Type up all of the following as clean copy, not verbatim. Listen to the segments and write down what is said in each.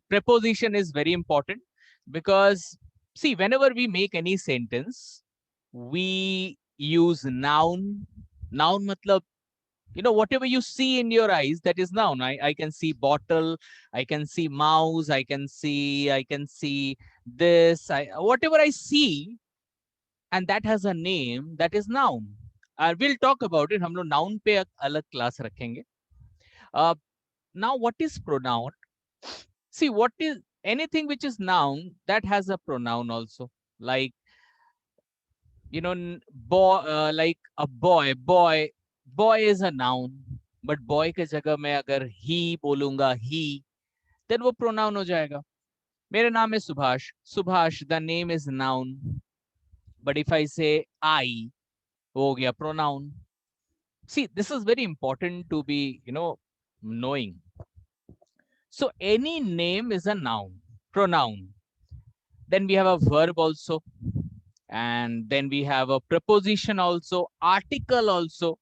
Preposition is very important because see, whenever we make any sentence, we use noun. Noun matlab, whatever you see in your eyes, that is noun. I can see bottle, I can see mouse, I can see this, whatever I see, and that has a name, that is noun. We'll talk about it. हम लोग noun पे अलग class रखेंगे. uh, Now what is pronoun? See, what is anything which is noun that has a pronoun also, like boy, like a boy is a noun, but boy के जगह मैं अगर he बोलूंगा, he, then वो pronoun हो जाएगा. मेरा नाम है Subhash. Subhash, the name is noun, but if I say I, वो हो गया pronoun. See, this is very important to be knowing. So any name is a noun, pronoun. Then we have a verb also, and then we have a preposition also, article also.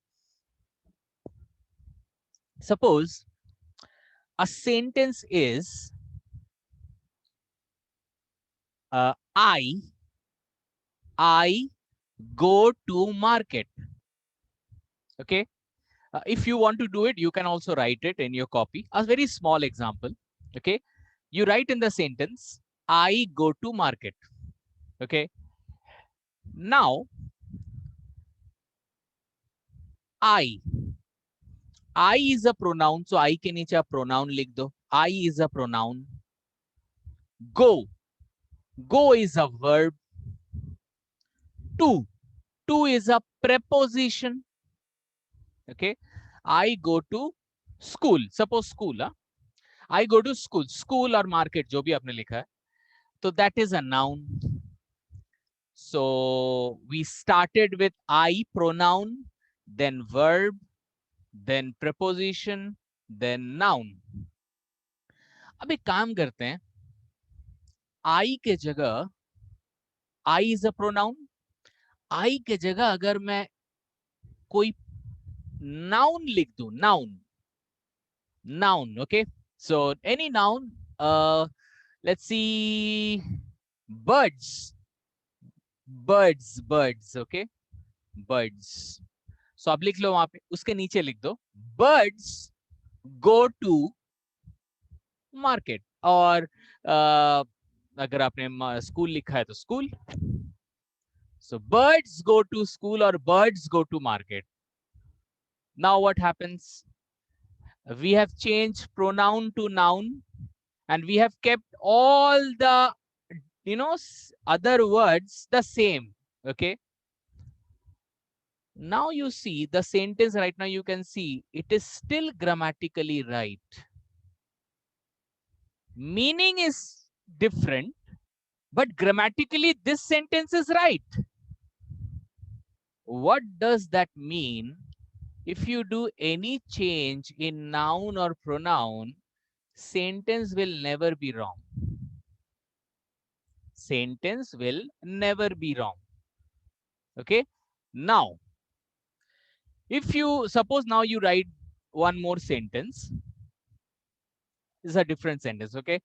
Suppose a sentence is I go to market. Okay. If you want to do it, you can also write it in your copy. A very small example. Okay. You write in the sentence, I go to market. Okay. Now, I is a pronoun, so I के नीचे आप pronoun लिख दो. I is a pronoun. Go is a verb. To is a preposition. Okay. I go to school. Suppose school. I go to school. School or market, जो भी आपने लिखा है. So that is a noun. So we started with I pronoun, then verb, then preposition, then noun. अब एक काम करते हैं. I के जगह, I is a pronoun. I के जगह अगर मैं कोई noun लिख दूं, noun, okay? So any noun, let's see, birds, okay? Birds. So आप लिख लो वहां पे, उसके नीचे लिख दो, birds go to market. और अगर आपने स्कूल लिखा है तो school. So birds go to school or birds go to market. Now what happens? We have changed pronoun to noun, and we have kept all the other words the same. Okay. Now you see the sentence right now, you can see it is still grammatically right. Meaning is different, but grammatically this sentence is right. What does that mean? If you do any change in noun or pronoun, sentence will never be wrong. Sentence will never be wrong. Okay. Now, if you suppose now you write one more sentence, this is a different sentence. Okay.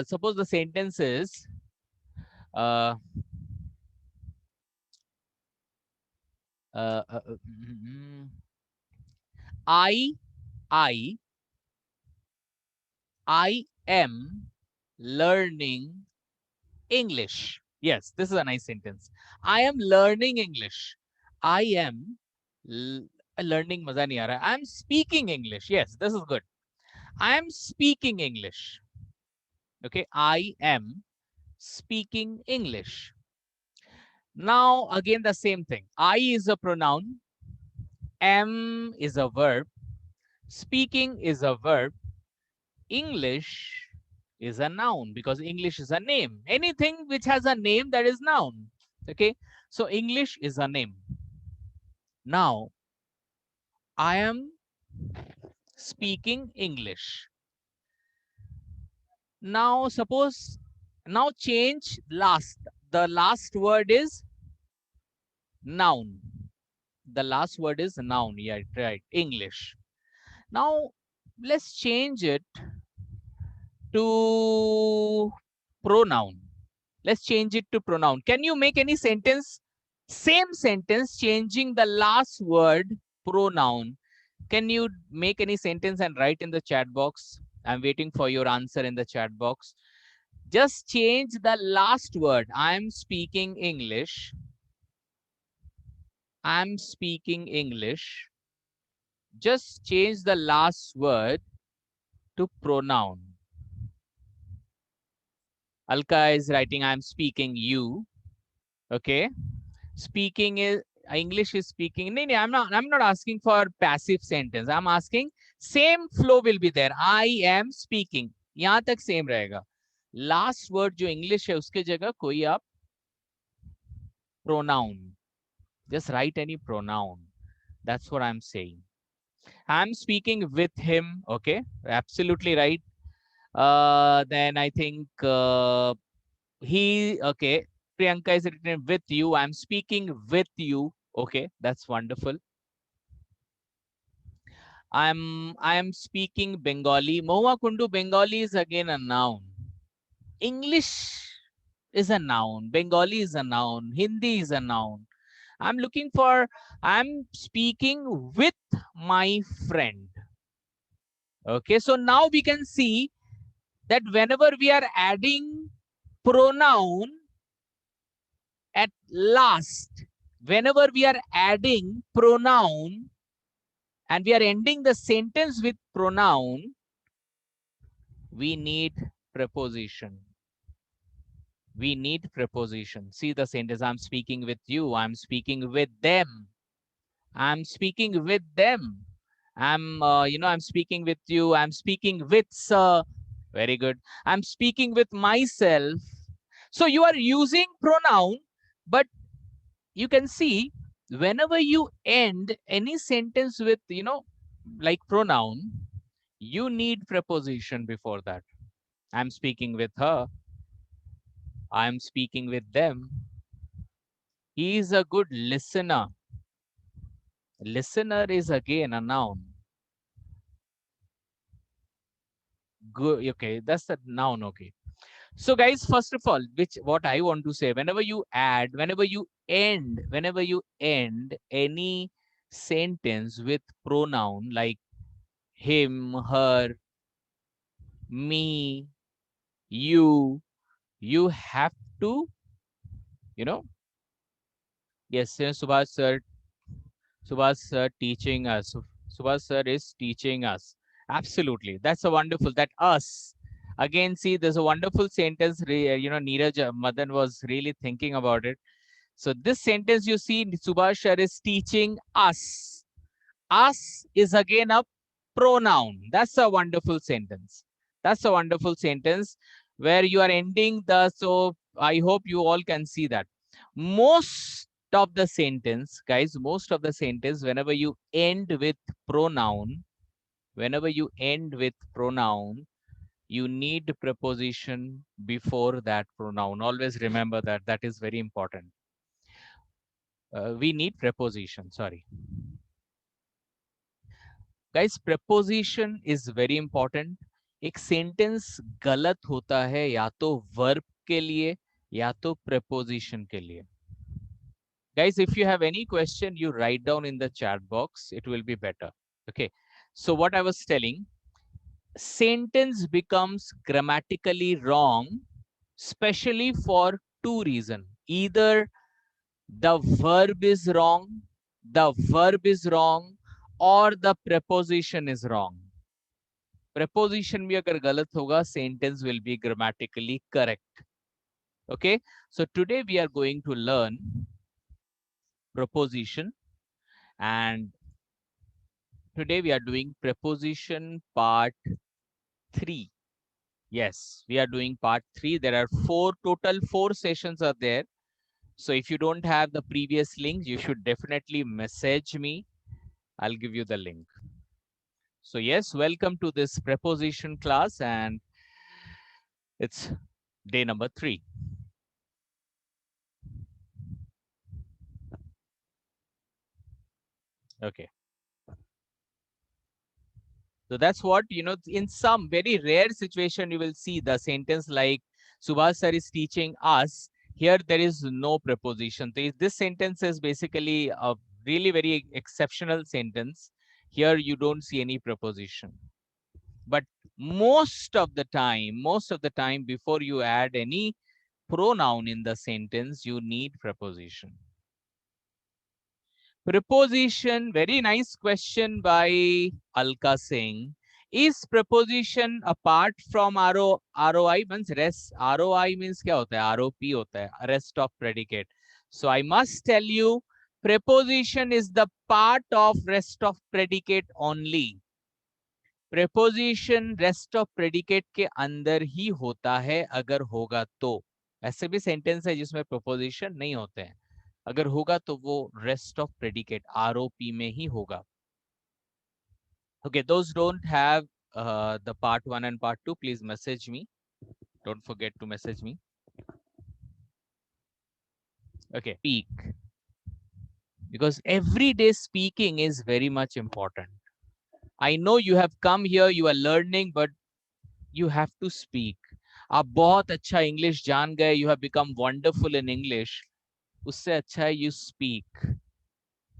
Suppose the sentence is uh, uh, uh, uh, mm, I am learning English. Yes, this is a nice sentence. I am learning English. I am learning मजा नहीं आ रहा. I am speaking English. Yes, this is good. I am speaking English. Okay, I am speaking English. Now again the same thing. I is a pronoun. Am is a verb. Speaking is a verb. English is a noun because English is a name. Anything which has a name, that is noun. Okay, so English is a name. Now I am speaking English. Now suppose, now change last. The last word is noun. The last word is noun. Yeah, right. English. Now let's change it to pronoun. Let's change it to pronoun. Can you make any sentence? Same sentence, changing the last word, pronoun. Can you make any sentence and write in the chat box? I'm waiting for your answer in the chat box. Just change the last word. I'm speaking English. I'm speaking English. Just change the last word to pronoun. Alka is writing, I'm speaking you. Okay. Speaking is English is speaking. No, I'm not asking for passive sentence. I'm asking same flow will be there. I am speaking. यहाँ तक same रहेगा. Last word जो English है उसके जगह कोई आप pronoun. Just write any pronoun. That's what I'm saying. I'm speaking with him. Okay, absolutely right. Then I think okay. Priyanka is written with you. I'm speaking with you. Okay, that's wonderful. I am speaking Bengali. Mohua Kundu, Bengali is again a noun. English is a noun. Bengali is a noun. Hindi is a noun. I'm speaking with my friend. Okay, so now we can see that whenever we are adding pronoun at last, whenever we are adding pronoun and we are ending the sentence with pronoun, we need preposition. We need preposition. See the sentence, I'm speaking with you, I'm speaking with them, I'm speaking with them. I'm speaking with you, I'm speaking with sir. Very good. I'm speaking with myself. So you are using pronoun, but you can see whenever you end any sentence with, like pronoun, you need preposition before that. I'm speaking with her. I'm speaking with them. He is a good listener. Listener is again a noun. Good. Okay, that's a noun. Okay. So guys, first of all, what I want to say, whenever you end any sentence with pronoun like him, her, me, you have to, you know, yes, Subhash sir teaching us. Subhash sir is teaching us. Absolutely. That's a wonderful, that us. Again, see, there's a wonderful sentence, Neeraj Madan was really thinking about it. So this sentence you see, Subhash sir is teaching us. Us is again a pronoun. That's a wonderful sentence. That's a wonderful sentence where you are ending the, so I hope you all can see that. Most of the sentence, guys, most of the sentence, whenever you end with pronoun, you need preposition before that pronoun. Always remember that. That is very important. We need preposition, sorry. Guys, preposition is very important. एक sentence गलत होता है या तो verb के लिए या तो preposition के लिए. Guys, if you have any question, you write down in the chat box. It will be better. Okay. So what I was telling, sentence becomes grammatically wrong, especially for two reasons. Either the verb is wrong, or the preposition is wrong. Preposition भी अगर गलत होगा, sentence will be grammatically correct. Okay. So today we are going to learn preposition, and today we are doing preposition part 3. Yes, we are doing part 3. There are total 4 sessions are there. So if you don't have the previous links, you should definitely message me. I'll give you the link. So yes, welcome to this preposition class, and it's day number 3. Okay. So that's what, in some very rare situation, you will see the sentence like Subhash sir is teaching us. Here, there is no preposition. This sentence is basically a really very exceptional sentence. Here, you don't see any preposition. But most of the time, before you add any pronoun in the sentence, you need preposition. Preposition, very nice question by Alka Singh. Is preposition apart from ROI means rest? ROI means क्या होता है? ROP होता है, rest of predicate. So I must tell you, preposition is the part of rest of predicate only. Preposition rest of predicate के अंदर ही होता है अगर होगा तो. ऐसे भी सेंटेंस है जिसमें preposition नहीं होते हैं. अगर होगा तो वो rest of predicate ROP में ही होगा. Okay, those don't have the part 1 and part 2, please message me. Don't forget to message me. Okay, speak. Because everyday speaking is very much important. I know you have come here, you are learning, but you have to speak. आप बहुत अच्छा English जान गए, you have become wonderful in English. उससे अच्छा है you speak.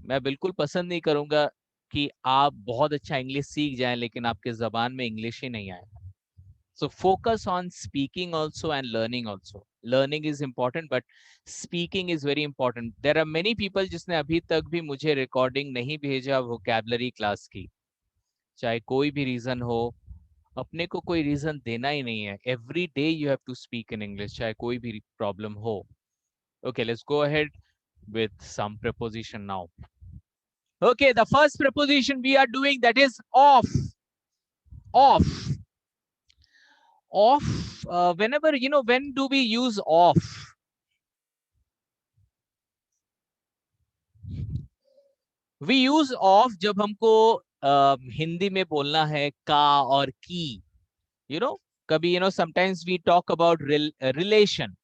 मैं बिल्कुल पसंद नहीं करूंगा कि आप बहुत अच्छा इंग्लिश सीख जाएं लेकिन आपके जबान में इंग्लिश ही नहीं आए. So focus on speaking also and learning also. Learning is important, but speaking is very important. There are many people जिसने अभी तक भी मुझे recording नहीं भेजा vocabulary class की. चाहे कोई भी reason हो, अपने को कोई reason देना ही नहीं है. Every day you have to speak in English, चाहे कोई भी problem हो. Okay, let's go ahead with some preposition now. Okay, the first preposition we are doing, that is off. Off. Off. Whenever, when do we use off? We use off जब हमको हिंदी में बोलना है का और की. कभी sometimes we talk about relation.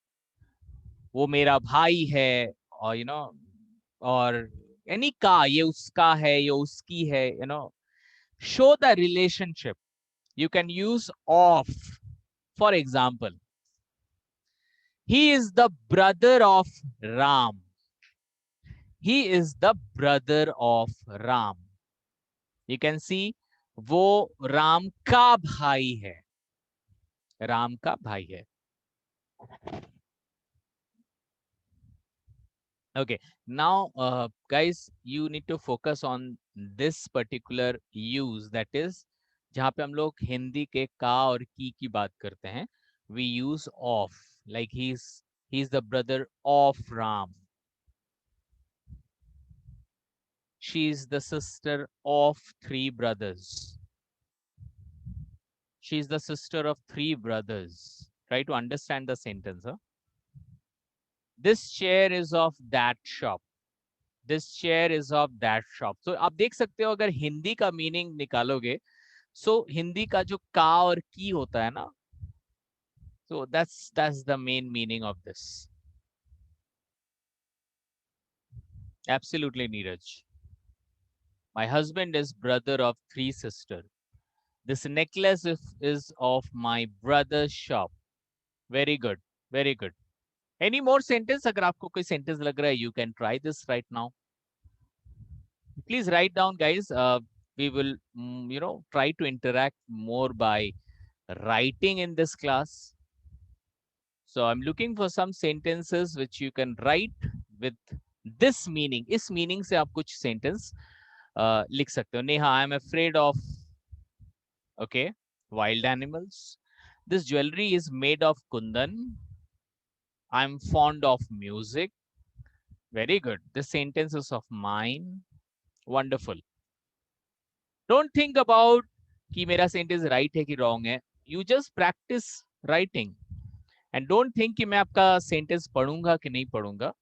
वो मेरा भाई है, और और any का, ये उसका है, ये उसकी है. Show the relationship. You can use of. For example, he is the brother of Ram. He is the brother of Ram. You can see, वो राम का भाई है. राम का भाई है. Okay, now guys, you need to focus on this particular use, that is जहाँ पे हम लोग हिंदी के का और की बात करते हैं, we use of, like he's the brother of Ram. She is the sister of three brothers. She is the sister of three brothers. Try to understand the sentence. Huh? This chair is of that shop. This chair is of that shop. So आप देख सकते हो, अगर हिंदी का meaning निकालोगे, so Hindi का जो का और की होता है ना, so that's the main meaning of this. Absolutely, Neeraj. My husband is brother of three sisters. This necklace is of my brother's shop. Very good. Very good. Any more sentence? अगर आपको कोई sentence लग रहा है, you can try this right now. Please write down, guys. We will, try to interact more by writing in this class. So I'm looking for some sentences which you can write with this meaning. इस meaning से आप कुछ sentence लिख सकते हो. Neha, I'm afraid of, okay, wild animals. This jewelry is made of kundan. I'm fond of music. Very good. This sentence is of mine. Wonderful. Don't think about कि मेरा sentence right है कि wrong है. You just practice writing. And don't think कि मैं आपका sentence पढ़ूंगा कि नहीं पढ़ूंगा.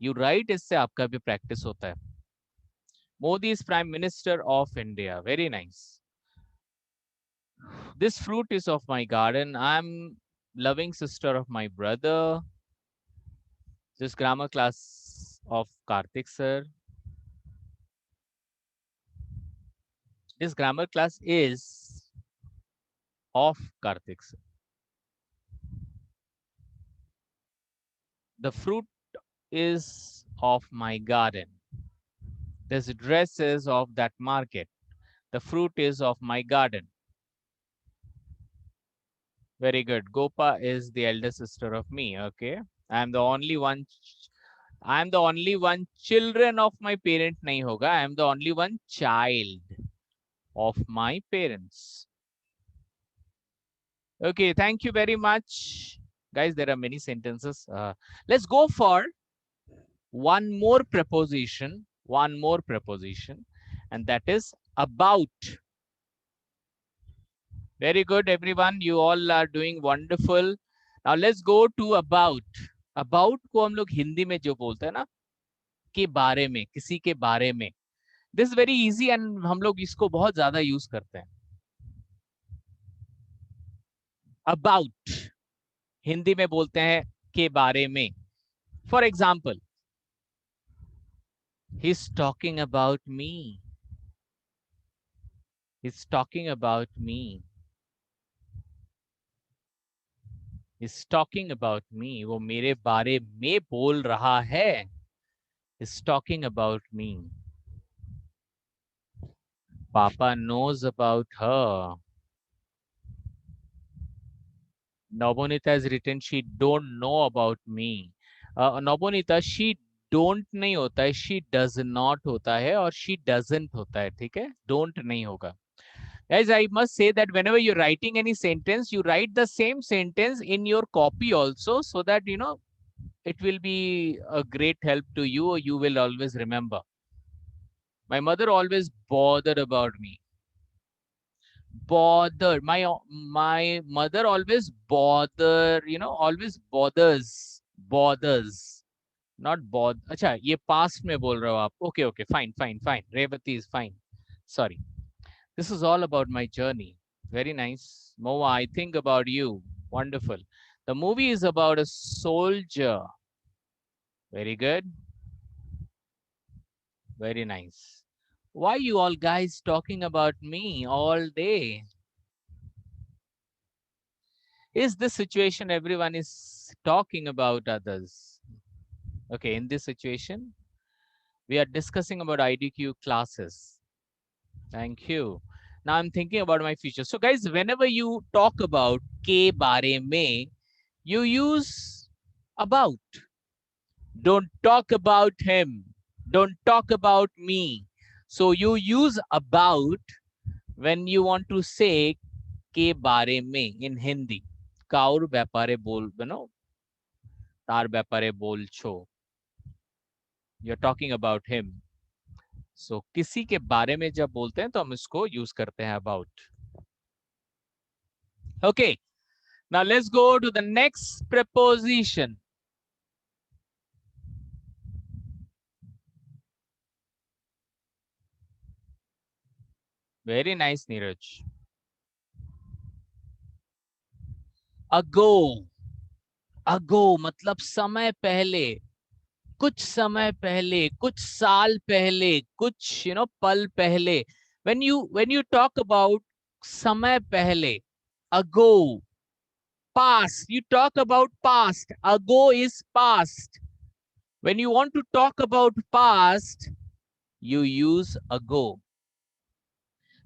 You write, इससे आपका भी practice होता है. Modi is Prime Minister of India. Very nice. This fruit is of my garden. I'm loving sister of my brother. This grammar class of Karthik sir. This grammar class is of Karthik sir. The fruit is of my garden. This dress is of that market. The fruit is of my garden. Very good. Gopa is the elder sister of me. Okay. I am the only one. I am the only one children of my parent nahi hoga. I am the only one child of my parents. Okay. Thank you very much. Guys, there are many sentences. Let's go for one more preposition. One more preposition. And that is about. Very good, everyone. You all are doing wonderful. Now let's go to about. About को हम लोग हिंदी में जो बोलते हैं ना, के बारे में, किसी के बारे में. This is very easy and हम लोग इसको बहुत ज्यादा यूज करते हैं. About हिंदी में बोलते हैं के बारे में. For example, he's talking about me. He's talking about me. He's talking about me. वो मेरे बारे में बोल रहा है. He's talking about me. Papa knows about her. Nobonita has written, she don't know about me. Nobonita, she don't नहीं होता है, she does not होता है और she doesn't होता है. ठीक है, don't नहीं होगा. Guys, I must say that whenever you're writing any sentence, you write the same sentence in your copy also, so that you know it will be a great help to you, or you will always remember. My mother always bothered about me. Bothered. My mother always bother, you know, always bothers, not bother. अच्छा, ये past में बोल रहे हो आप. Okay, okay, fine, fine, fine. Revati is fine. Sorry. This is all about my journey. Very nice. Moa, I think about you. Wonderful. The movie is about a soldier. Very good. Very nice. Why you all guys talking about me all day? Is this situation everyone is talking about others? Okay, in this situation, we are discussing about IDQ classes. Thank you. Now I'm thinking about my future. So guys, whenever you talk about ke bare mein, you use about. Don't talk about him. Don't talk about me. So you use about when you want to say ke bare mein in Hindi. Kaur byapare bol, you know, tar byapare bolcho. You're talking about him. So किसी के बारे में जब बोलते हैं तो हम इसको यूज करते हैं about. Okay. Now let's go to the next preposition. Very nice, Neeraj. Ago. Ago मतलब समय पहले, कुछ समय पहले, कुछ साल पहले, कुछ पल पहले. When you talk about समय पहले, ago, past, you talk about past. Ago is past. When you want to talk about past, you use ago.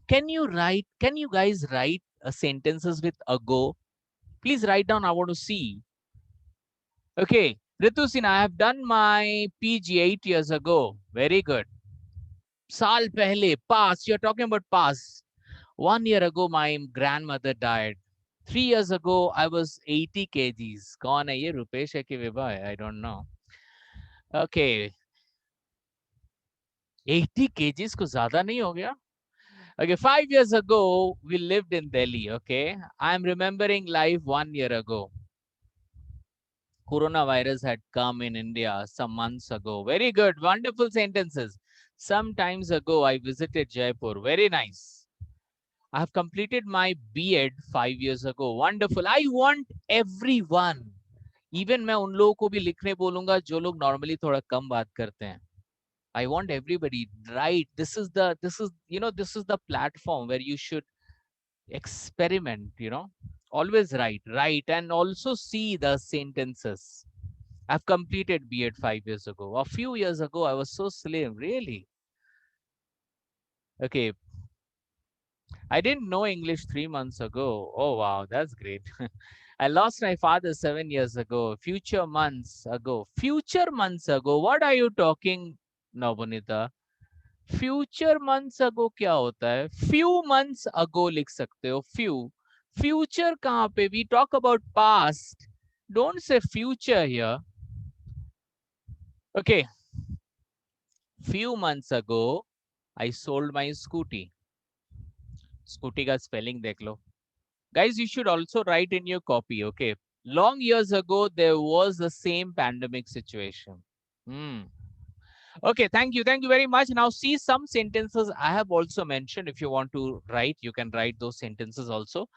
Can you guys write sentences with ago? Please write down. I want to see. Okay. Ritu Sinha, I have done my PG 8 years ago. Very good. Saal pehle, past. You're talking about past. 1 year ago, my grandmother died. 3 years ago, I was 80 kgs. Kaun hai ye? Rupesh hai ki Vibha? I don't know. Okay. 80 kgs ko zyada nahi ho gaya? Okay, 5 years ago, we lived in Delhi. Okay. I'm remembering life 1 year ago. Coronavirus had come in India some months ago. Very good. Wonderful sentences. Some times ago, I visited Jaipur. Very nice. I have completed my B.Ed 5 years ago. Wonderful. I want everyone. Even मैं उन लोगों को भी लिखने बोलूंगा जो लोग normally थोड़ा कम बात करते हैं. I want everybody write. This is the platform where you should experiment. Always write, and also see the sentences. I've completed B.Ed 5 years ago. A few years ago, I was so slim. Really? Okay. I didn't know English 3 months ago. Oh wow, that's great. I lost my father 7 years ago. Future months ago. Future months ago. What are you talking, Navonita? Future months ago क्या होता है? Few months अगो लिख सकते हो. Future कहां पे? We talk about past. Don't say future here. Okay. Few months ago I sold my Scooty. Scooty का spelling देख लो. Guys, you should also write in your copy. Okay. Long years ago, there was the same pandemic situation. Hmm. Okay, thank you. Thank you very much. Now see some sentences I have also mentioned. If you want to write, you can write those sentences also.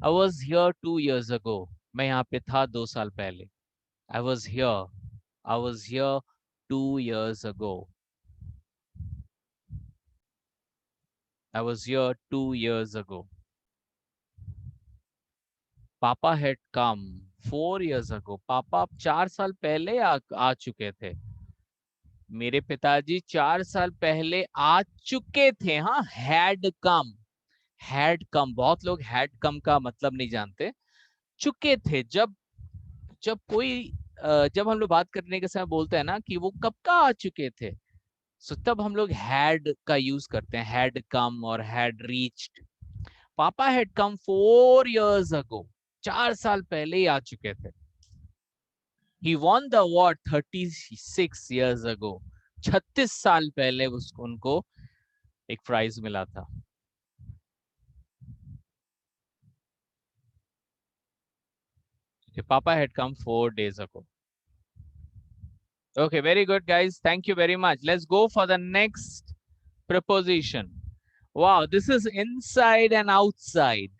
I was here 2 years ago. मैं यहाँ पे था 2 साल पहले. I was here. I was here 2 years ago. I was here 2 years ago. Papa had come 4 years ago. पापा अब 4 साल पहले आ चुके थे. मेरे पिताजी 4 साल पहले आ चुके थे. हाँ, had come. Had come. बहुत लोग हैड कम का मतलब नहीं जानते. चुके थे. जब जब कोई जब हम लोग बात करने के समय बोलते हैं ना कि वो कब का आ चुके थे, सो तब हम लोग हैड का यूज करते हैं. हैड कम और हैड रीच्ड. पापा हैड कम 4 years ago. 4 साल पहले ही आ चुके थे. ही won the award 36 years ago. 36 साल पहले उनको एक प्राइज मिला था. Papa had come 4 days ago. Okay, very good, guys. Thank you very much. Let's go for the next preposition. Wow, this is inside and outside.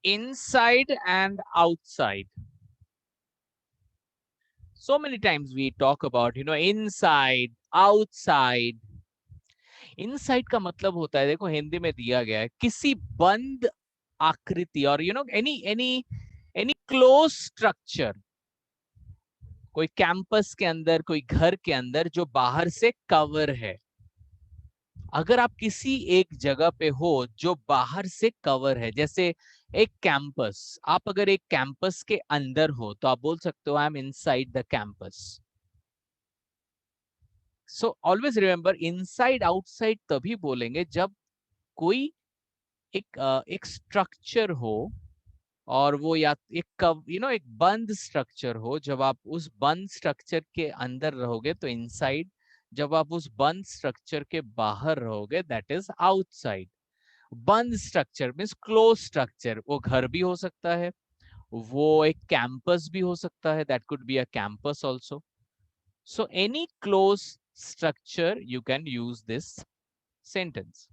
Inside and outside. So many times we talk about, inside, outside. Inside का मतलब होता है, देखो हिंदी में दिया गया है, किसी बंद आकृति और any close structure. कोई कैंपस के अंदर, कोई घर के अंदर जो बाहर से कवर है. अगर आप किसी एक जगह पे हो जो बाहर से कवर है, जैसे एक कैंपस, आप अगर एक कैंपस के अंदर हो तो आप बोल सकते हो I am inside the campus. So always remember, inside outside तभी बोलेंगे जब कोई एक स्ट्रक्चर हो और वो या एक बंद स्ट्रक्चर हो. जब आप उस बंद स्ट्रक्चर के अंदर रहोगे तो इनसाइड. जब आप उस बंद स्ट्रक्चर के बाहर रहोगे दैट इज आउटसाइड. बंद स्ट्रक्चर मीन्स क्लोज स्ट्रक्चर. वो घर भी हो सकता है, वो एक कैंपस भी हो सकता है. That could be a campus also. So any close structure you can use this sentence.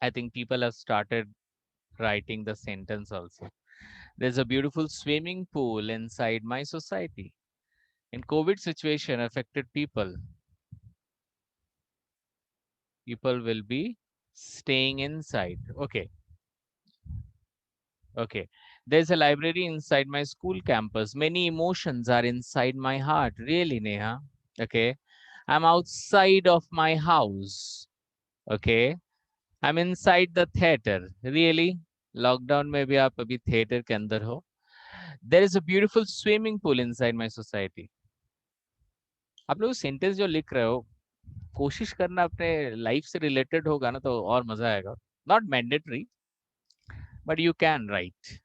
I think people have started writing the sentence also. There's a beautiful swimming pool inside my society. In COVID situation affected people will be staying inside. Okay. Okay. There's a library inside my school campus. Many emotions are inside my heart. Really, Neha? Okay. I'm outside of my house. Okay. I'm inside the theater. Really? Lockdown में भी आप अभी theatre के अंदर हो. There is a beautiful swimming pool inside my society. आप लोग sentence जो लिख रहे हो, कोशिश करना अपने लाइफ से रिलेटेड होगा ना तो और मजा आएगा. Not mandatory, but you can write.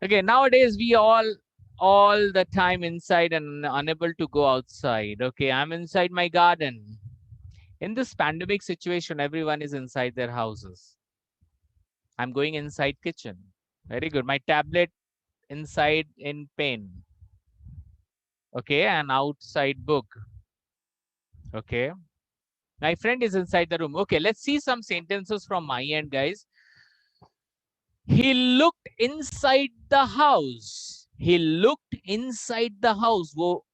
Okay, nowadays we all the time inside and unable to go outside. Okay, I'm inside my garden. In this pandemic situation, everyone is inside their houses. I'm going inside kitchen. Very good. My tablet inside in pen. Okay, an outside book. Okay, my friend is inside the room. Okay, let's see some sentences from my end, guys. He looked inside the house. He looked inside the house. वो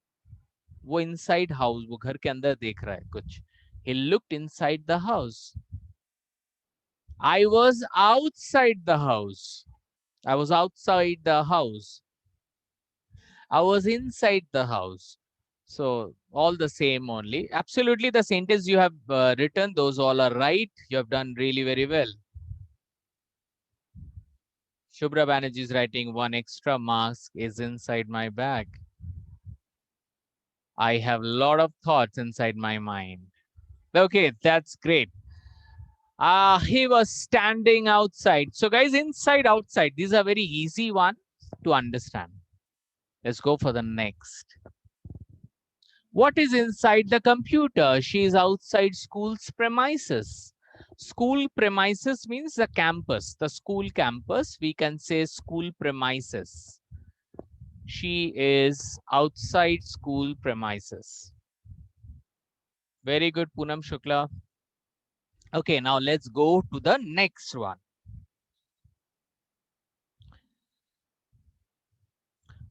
वो inside house, वो घर के अंदर देख रहा है कुछ. He looked inside the house. I was outside the house. I was outside the house. I was inside the house. So all the same only. Absolutely the sentence you have written, those all are right. You have done really very well. Shubhra Banerjee is writing, one extra mask is inside my bag. I have a lot of thoughts inside my mind. Okay, that's great. He was standing outside. So guys, inside, outside, these are very easy one to understand. Let's go for the next. What is inside the computer? She is outside school's premises. School premises means the campus, the school campus. We can say school premises. She is outside school premises. Very good, Poonam Shukla. Okay, now let's go to the next one.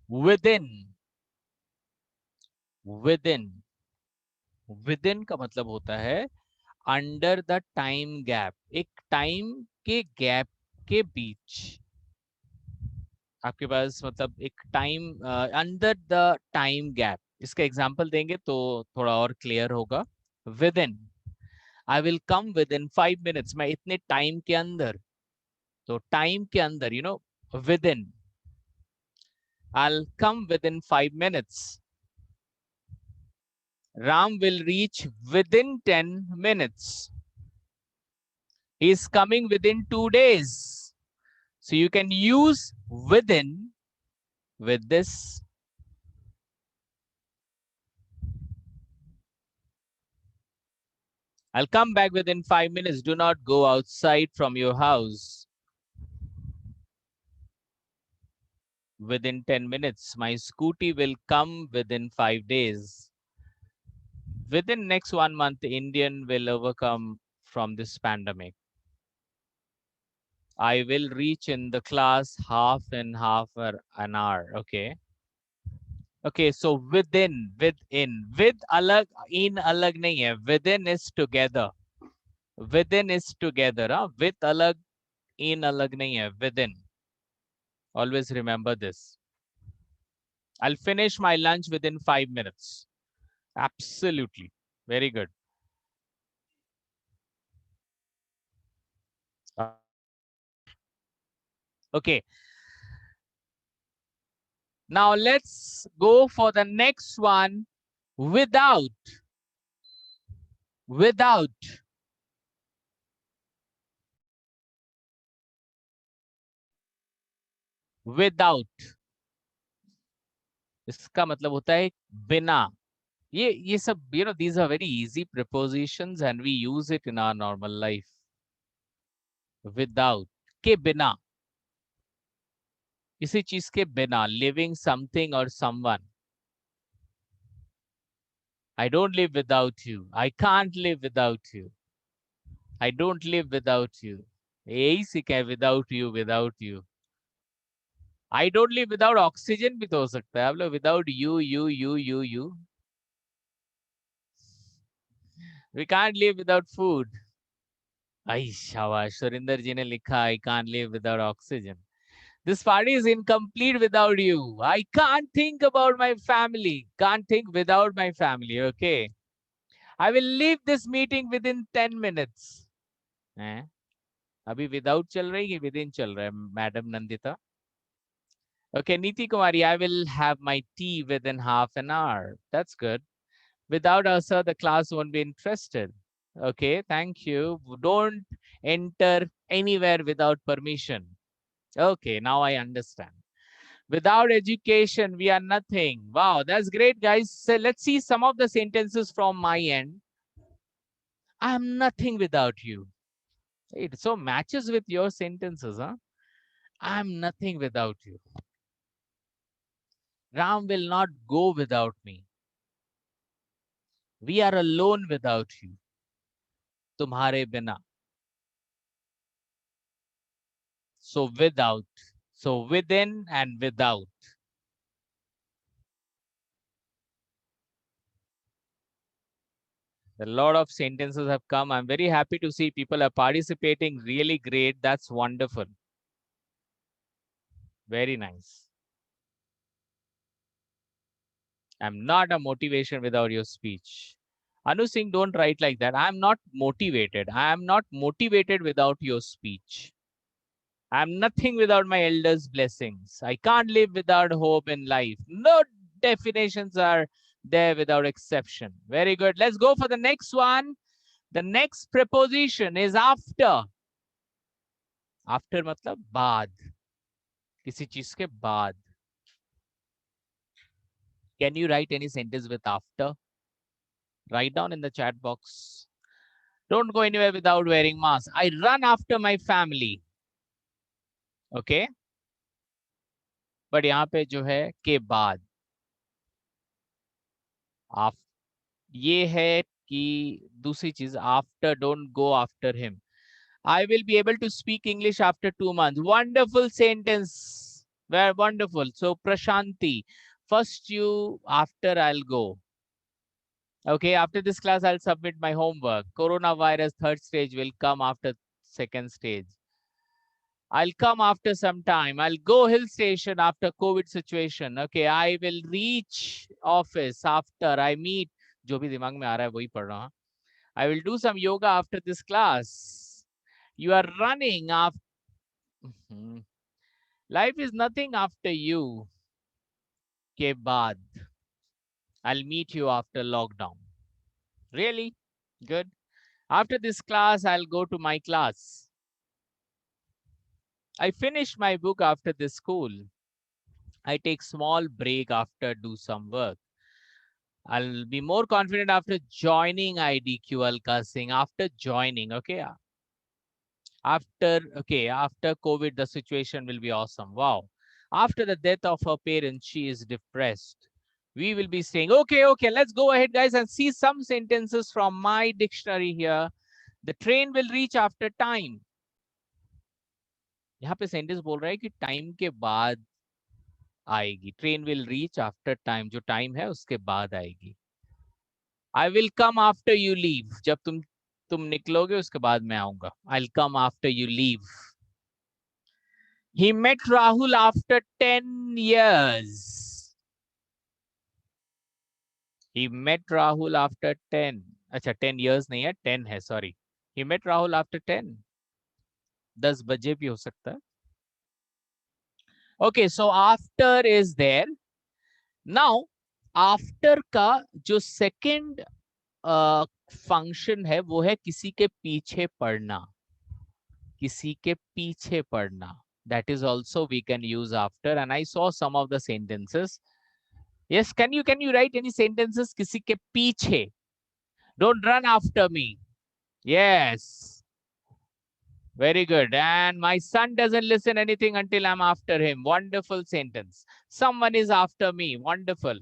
Within. Within. Within का मतलब होता है under the time gap, एक time के gap के बीच आपके पास मतलब एक time under the time gap. इसका एग्जांपल देंगे तो थोड़ा और क्लियर होगा. With in, I will come with in 5 minutes, मैं इतने टाइम के अंदर. तो टाइम के अंदर, you know, with in, I'll come within 5 minutes. Ram will reach within 10 minutes. He is coming within 2 days. So you can use within with this. I'll come back within 5 minutes. Do not go outside from your house. Within 10 minutes. My scooty will come within 5 days. Within next 1 month, Indian will overcome from this pandemic. I will reach in the class half an hour. Okay. Okay, so within, within, with alag, in alag nahi hai. Within is together. Within is together. Huh? With alag, in alag nahi hai. Within. Always remember this. I'll finish my lunch within 5 minutes. Absolutely. Very good. Okay. Now let's go for the next one. Without. Without. Without. इसका मतलब होता है बिना. ये सब, you know, these are very easy prepositions and we use it in our normal life. Without, के बिना, किसी चीज के बिना, living something or someone. I don't live without you. I can't live without you. I don't live without you. यही सीखा है, without you, without you. I don't live without oxygen भी तो हो सकता है. आप लोग without you. We can't live without food. आई शाबाश, सुरिंदर जी ने लिखा I can't live without oxygen. This party is incomplete without you. I can't think about my family. Can't think without my family. Okay. I will leave this meeting within 10 minutes. Eh? अभी without चल रही है, within चल रहा है, Madam Nandita. Okay, Niti Kumari, I will have my tea within half an hour. That's good. Without us, sir, the class won't be interested. Okay, thank you. Don't enter anywhere without permission. Okay, now I understand. Without education, we are nothing. Wow, that's great, guys. So let's see some of the sentences from my end. I'm nothing without you. It so matches with your sentences, huh? I'm nothing without you. Ram will not go without me. We are alone without you. तुम्हारे बिना. So without. So within and without. A lot of sentences have come. I'm very happy to see people are participating. Really great. That's wonderful. Very nice. I'm not a motivation without your speech. Anu Singh, don't write like that. I'm not motivated. I am not motivated without your speech. I'm nothing without my elders' blessings. I can't live without hope in life. No definitions are there without exception. Very good. Let's go for the next one. The next preposition is after. After matlab baad. किसी चीज के बाद. Can you write any sentence with after? Write down in the chat box. Don't go anywhere without wearing mask. I run after my family. Okay? But यहाँ पे जो है के बाद. आप ये है कि दूसरी चीज after, don't go after him. I will be able to speak English after 2 months. Wonderful sentence. Very wonderful. So Prashanti, first you, after I'll go. Okay, after this class, I'll submit my homework. Coronavirus third stage will come after second stage. I'll come after some time. I'll go hill station after COVID situation. Okay, I will reach office after I meet. जो भी दिमाग में आ रहा है वही पढ़ रहा हूँ. I will do some yoga after this class. You are running after. Life is nothing after you. के बाद. I'll meet you after lockdown. Really? Good. After this class, I'll go to my class. I finish my book after this school. I take small break after do some work. I'll be more confident after joining IDQ Alka after joining. Okay. After COVID, the situation will be awesome. Wow. After the death of her parents, she is depressed. We will be saying, okay, let's go ahead, guys, and see some sentences from my dictionary here. The train will reach after time. यहाँ पे sentence बोल रहा है कि time के बाद आएगी. Train will reach after time. जो टाइम है उसके बाद आएगी. I will come after you leave. जब तुम निकलोगे उसके बाद मैं आऊंगा. I will come after you leave. He met Rahul after 10 years. He met Rahul after 10. अच्छा 10 years नहीं है, 10 है, sorry. He met Rahul after 10. 10 बजे भी हो सकता है. Okay, so after is there. Now, after का जो second function है वो है किसी के पीछे पढ़ना. किसी के पीछे पढ़ना. That is also we can use after, and I saw some of the sentences. Yes, can you write any sentences? किसी के पीछे. Don't run after me. Yes. Very good. And my son doesn't listen anything until I'm after him. Wonderful sentence. Someone is after me. Wonderful.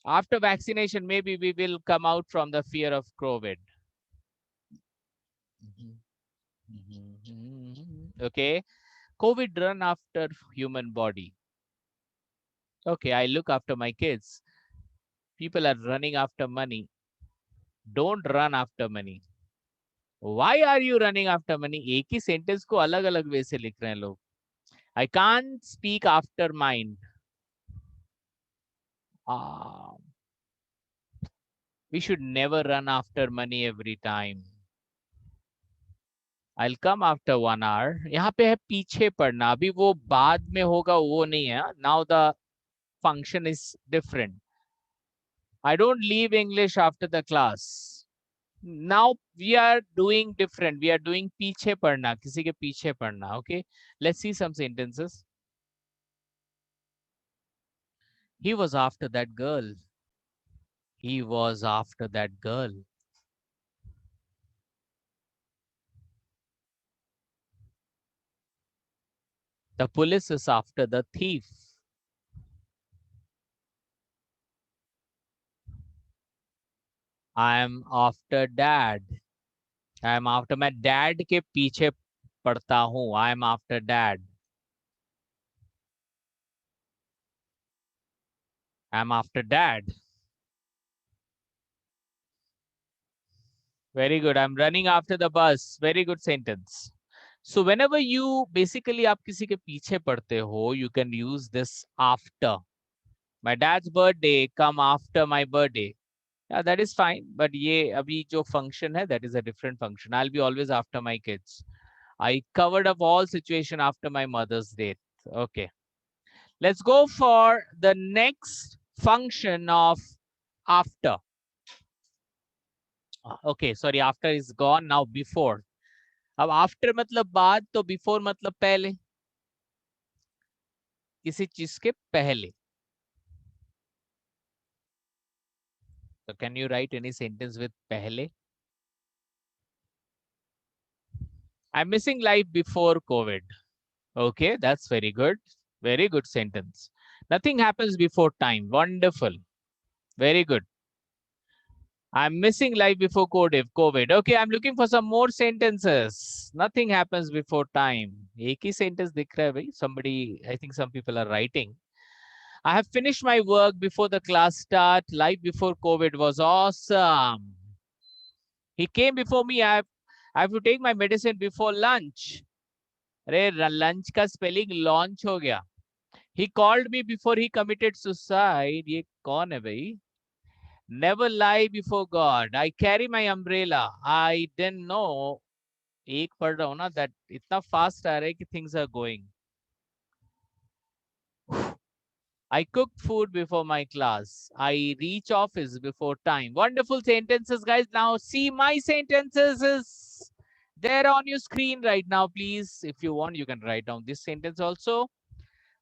After vaccination, maybe we will come out from the fear of COVID. Okay. COVID run after human body. Okay, I look after my kids. People are running after money. Don't run after money. Why are you running after money? एक ही sentence को अलग अलग वे से लिख रहे हैं लोग. I can't speak after mind. We should never run after money every time. I'll come after 1 hour. यहाँ पे है पीछे पढ़ना. अभी वो बाद में होगा वो नहीं है. Now the function is different. I don't leave English after the class. Now we are doing different. We are doing पीछे पढ़ना. किसी के पीछे पढ़ना. Okay. Let's see some sentences. He was after that girl. He was after that girl. The police is after the thief. I am after dad. I am after मैं dad के पीछे पढ़ता हूँ. I am after dad. I am after dad. Very good. I'm running after the bus. Very good sentence. So whenever you basically आप किसी के पीछे पड़ते हो, you can use this after. My dad's birthday come after my birthday. Yeah, that is fine. But ये अभी जो function है, that is a different function. I'll be always after my kids. I covered up all situation after my mother's death. Okay. Let's go for the next function of after. Okay, sorry, after is gone. Now before. अब after मतलब बाद, तो before मतलब पहले, किसी चीज के पहले. तो can you write any sentence with पहले? I am missing life before COVID. Okay, that's very good. Very good sentence. Nothing happens before time. Wonderful. Very good. I'm missing life before COVID. Okay, I'm looking for some more sentences. Nothing happens before time. एक ही sentence दिख रहा है भाई. Somebody, I think some people are writing. I have finished my work before the class start. Life before COVID was awesome. He came before me. I have to take my medicine before lunch. अरे lunch का spelling launch हो गया. He called me before he committed suicide. ये कौन है भाई? Never lie before God. I carry my umbrella. I didn't know. एक पढ़ रहा हूँ ना, that इतना fast आ रहा है कि things are going. I cooked food before my class. I reach office before time. Wonderful sentences, guys. Now see my sentences is there on your screen right now. Please, if you want, you can write down this sentence also.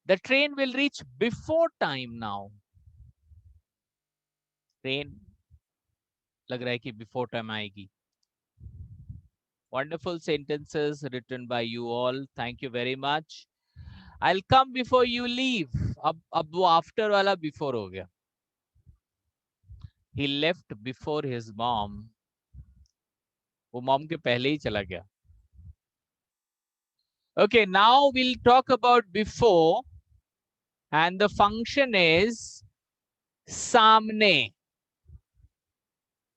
The train will reach before time now. Train लग रहा है कि before time आएगी. Wonderful sentences written by you all. Thank you very much. I'll come before you leave. अब वो after वाला before हो गया. He left before his mom. वो mom के पहले ही चला गया. Okay, now we'll talk about before, and the function is सामने.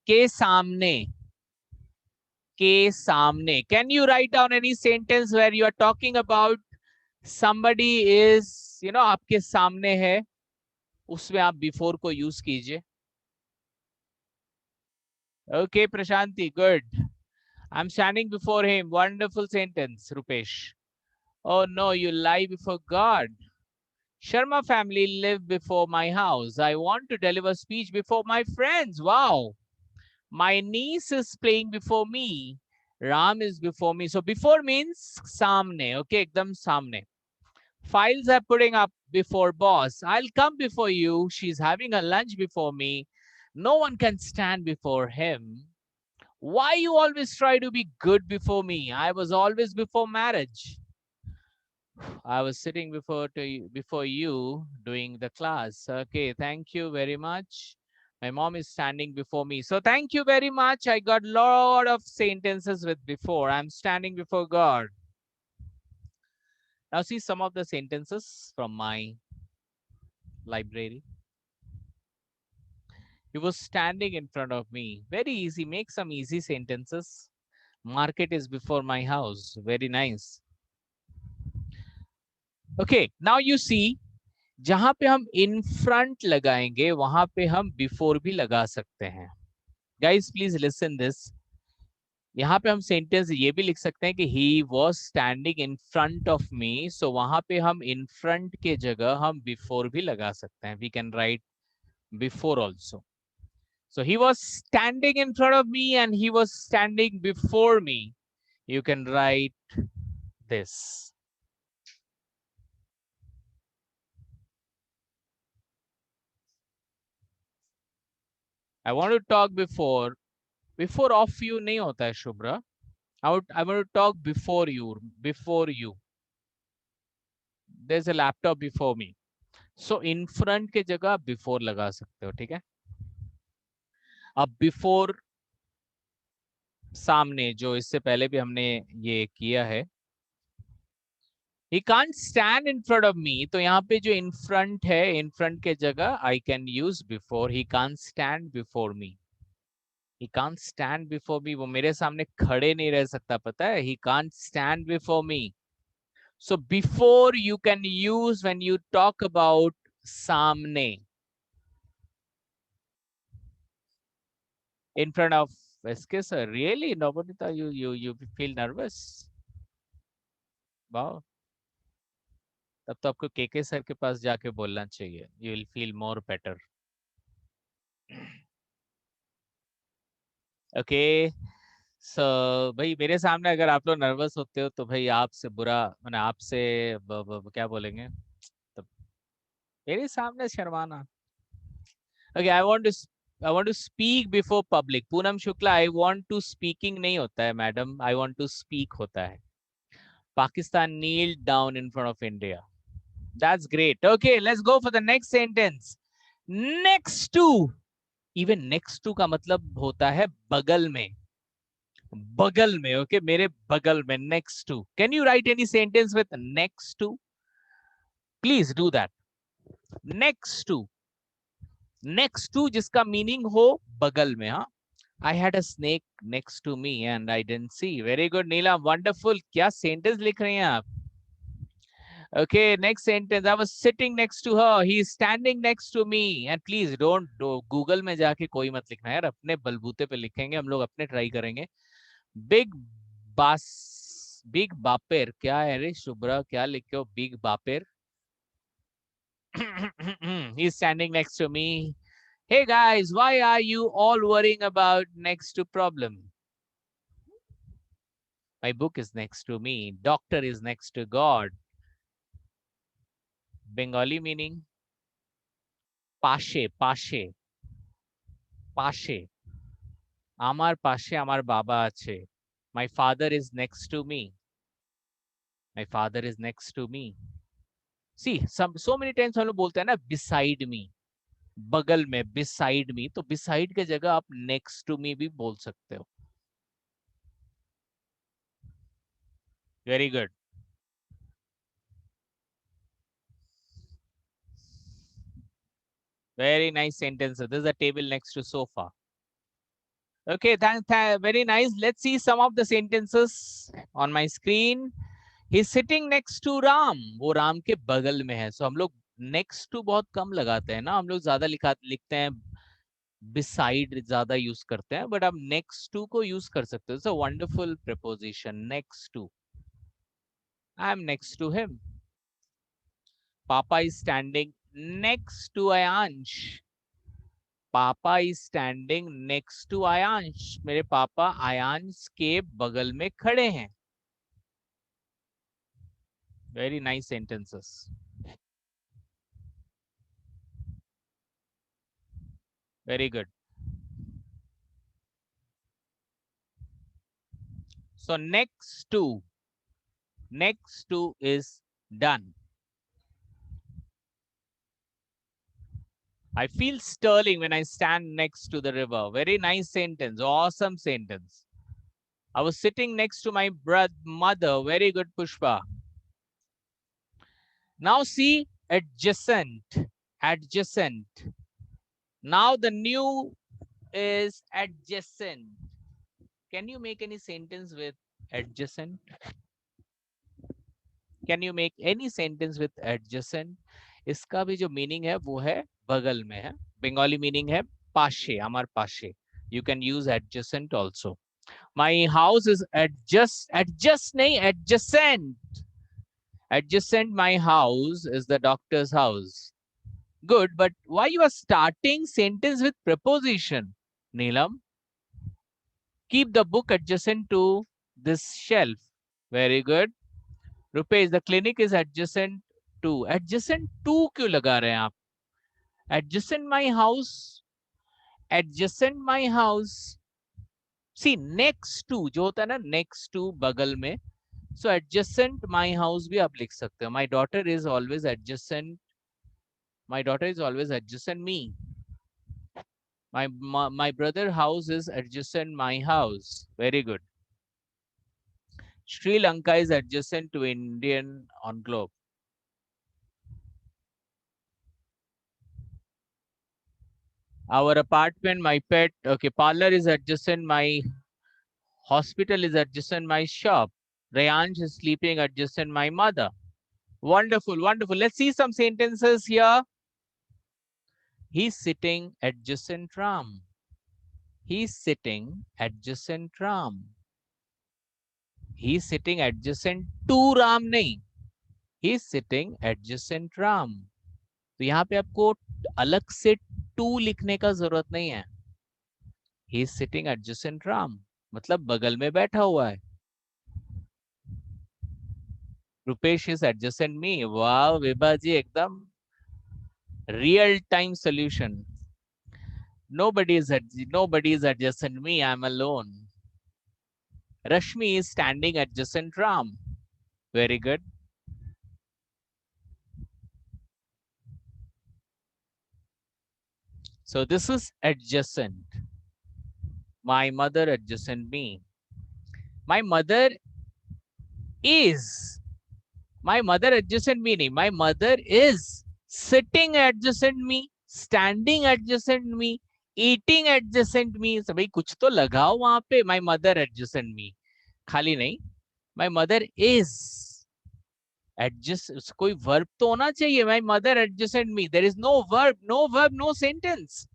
के सामने. के सामने. Can you write down any sentence where you are talking about somebody is, you know, आपके सामने है, उसमें आप before को use कीजिए. Okay, Prashanti, good. I'm standing before him. Wonderful sentence, Rupesh. Oh no, you lie before God. Sharma family live before my house. I want to deliver speech before my friends. Wow. My niece is playing before me. Ram is before me. So before means samne. Okay, ekdam samne. Files are putting up before boss. I'll come before you. She's having a lunch before me. No one can stand before him. Why you always try to be good before me? I was always before marriage. I was sitting before you doing the class. Okay, thank you very much. My mom is standing before me. So thank you very much. I got a lot of sentences with before. I'm standing before God. Now see some of the sentences from my library. He was standing in front of me. Very easy. Make some easy sentences. Market is before my house. Very nice. Okay, now you see, जहां पे हम in front लगाएंगे वहां पे हम before भी लगा सकते हैं. Guys, please listen this. यहाँ पे हम सेंटेंस ये भी लिख सकते हैं कि he was standing in front of me. So वहां पे हम in front के जगह हम before भी लगा सकते हैं. We can write before also. So he was standing in front of me and he was standing before me. You can write this. I want to talk before. Before of you नहीं होता है Shubhra. I want to talk before you. Before you. There's a laptop before me. So in front के जगह before लगा सकते हो, ठीक है? अब before सामने, जो इससे पहले भी हमने ये किया है. He can't stand in front of me. तो यहाँ पे जो in front है, in front के जगह I can use before. He can't stand before me. He can't stand before me. वो मेरे सामने खड़े नहीं रह सकता, पता है? He can't stand before me. So before you can use when you talk about सामने. In front of SK sir. Really, Nobodita, you feel nervous? Wow. तब तो आपको केके सर के पास जाके बोलना चाहिए. You will feel more better. Okay. So भाई मेरे सामने अगर आप लोग नर्वस होते हो तो भाई आपसे बुरा मैंने आपसे क्या बोलेंगे तो मेरे सामने शर्माना. Okay, I want to speak before public. Poonam Shukla, I want to speaking नहीं होता है madam, I want to speak होता है. Pakistan kneeled down in front of India. That's great. Okay, let's go for the next sentence. Next to. Even next to का मतलब होता है बगल में. बगल में, okay, मेरे बगल में, next to. Can you write any sentence with next to? Please do that. Next to. Next to जिसका meaning हो बगल में, हाँ. I had a snake next to me and I didn't see. Very good, Neela. Wonderful. क्या sentence लिख रही हैं आप? Okay, next sentence. I was sitting next to her. He is standing next to me. And please don't do Google में जाके कोई मत लिखना यार. अपने बलबूते पे लिखेंगे. हम लोग अपने ट्राई करेंगे. Big बापेर क्या है रे शुभ्रा क्या लिखे हो big बापेर. He's standing next to me. Hey guys, why are you all worrying about next to problem? My book is next to me. Doctor is next to God. Bengali meaning pashe, pashe, pashe. Amar pashe amar baba ache. My father is next to me. My father is next to me. See, so many times हम लोग बोलते हैं ना beside me. बगल में beside me, तो beside के जगह आप next to me भी बोल सकते हो. Very good. Very nice sentence. This is a table next to sofa. Okay, very nice. Let's see some of the sentences on my screen. He's sitting next to Ram. वो राम के बगल में है. So हम लोग next to बहुत कम लगाते हैं ना. हम लोग ज्यादा लिखते हैं beside ज्यादा यूज करते हैं. But आप next to को यूज कर सकते हो. It's a wonderful preposition. Next to. I'm next to him. Papa is standing next to Ayansh. Papa is standing next to Ayansh. मेरे पापा आयांश के बगल में खड़े हैं. Very nice sentences. Very good. So next to is done. I feel sterling when I stand next to the river. Very nice sentence. Awesome sentence. I was sitting next to my mother. Very good, Pushpa. Now see adjacent. Adjacent. Now the new is adjacent. Can you make any sentence with adjacent? Can you make any sentence with adjacent? इसका भी जो meaning है वो है बगल में है. Bengali meaning है पाशे, amar पाशे. You can use adjacent also. My house is adjacent. Adjacent my house is the doctor's house. Good, but why you are starting sentence with preposition, Neelam? Keep the book adjacent to this shelf. Very good. Rupesh, the clinic is adjacent to. Adjacent to क्यों लगा रहे हैं आप? Adjacent my house. Adjacent my house. See, next to जो होता है ना next to बगल में. So adjacent my house भी आप लिख सकते हो. My daughter is always adjacent. My daughter is always adjacent me. My brother house is adjacent my house. Very good. Sri Lanka is adjacent to Indian on globe. Our apartment, my pet. Okay, parlor is adjacent. My hospital is adjacent. My shop. Rayansh is sleeping adjacent. My mother. Wonderful, wonderful. Let's see some sentences here. He's sitting adjacent Ram. He's sitting adjacent Ram. He's sitting adjacent to Ram नहीं. He's sitting adjacent Ram. तो यहाँ पे आपको अलग से to लिखने का जरूरत नहीं है. He is sitting adjacent Ram. मतलब बगल में बैठा हुआ है. Rupesh is adjacent me. Wow, Vibha जी एकदम real time solution. Nobody is adjacent me. I'm alone. Rashmi is standing adjacent Ram. Very good. So this is adjacent. My mother adjacent me. My mother is. My mother adjacent me नहीं. My mother is sitting adjacent me, standing adjacent me, eating adjacent me. So भाई कुछ तो लगाओ वहां पे. My mother adjacent me. खाली नहीं. My mother is adjacent. कोई verb तो होना चाहिए. My mother adjacent me. There is no verb, no sentence.